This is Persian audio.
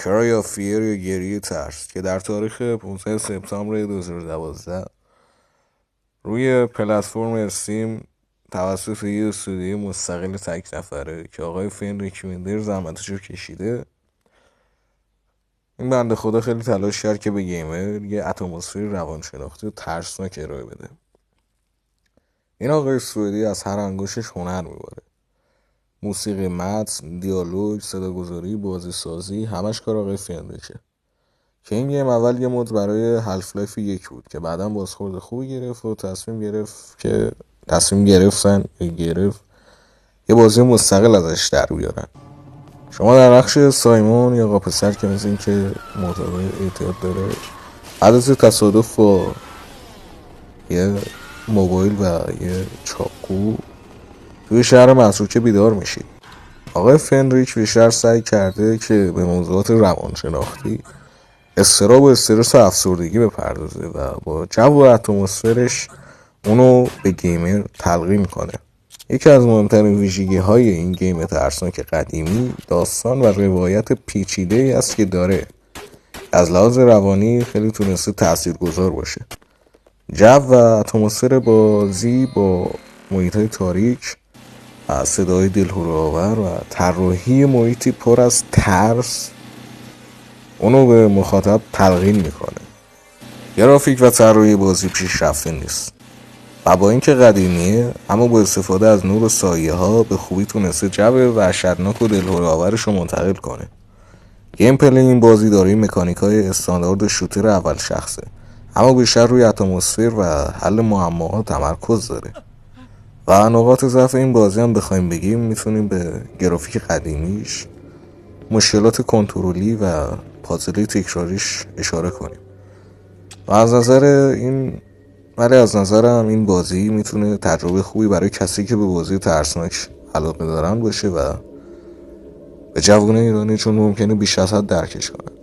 Cry of Fear یا گریه ترس که در تاریخ 15 سپتامبر 2012 روی پلتفرم استیم توسط یه استودیوی مستقل تک نفره که آقای فنریک میندر زحمتشو کشیده، این بنده خدا خیلی تلاش کرد که به گیمر یه اتمسفر روانشناختی و ترسناک ارائه بده. این آقای سوئدی از هر انگشتش هنر میباره. موسیقی، متن، دیالوگ، صداگذاری، بازی سازی، همش کار آقای فنریکه. که این گیم اول یه مود برای هالف لایف 1 بود که بعدا بازخورد خوبی گرفت و تصمیم گرفتن یه بازی مستقل ازش در بیارن. شما در نقش سایمون یا آقا پسر که مثل این که معتبر اعتیاد داره، عدد تصادف با یه موبایل و یه چاقو توی شهر متروکه بیدار میشید. آقای فنریک بیشتر سعی کرده که به موضوعات روانشناختی، اضطراب و استرس و افسردگی بپردازه و با جو و اتمسفرش اونو به گیمر تلقین کنه. یکی از مهمترین ویژگی های این گیم ترسناک قدیمی داستان و روایت پیچیده‌ای است که داره از لحاظ روانی خیلی تونسته تاثیرگذار باشه. جو و اتمسفر بازی با محیط‌های تاریک، صدای دلهره‌آور و طراحی محیطی پر از ترس اونو به مخاطب تلقین میکنه. گرافیک و طراحی بازی پیشرفته نیست و با اینکه قدیمیه اما با استفاده از نور و سایه ها به خوبی تونسته جو وحشتناک و دلهره‌آورش رو منتقل کنه. گیم پلی این بازی داره مکانیک های استاندارد شوتر اول شخصه، اما بیشتر روی اتمسفر و حل معماها تمرکز داره. و نقاط ضعف این بازی هم بخوایم بگیم میتونیم به گرافیک قدیمیش، مشکلات کنترلی و پازلی تکراریش اشاره کنیم. و از نظرم این بازی میتونه تجربه خوبی برای کسی که به بازی ترسناک علاقه دارن باشه و به جوانای ایرانی چون ممکنه بیش از حد درکش کنن.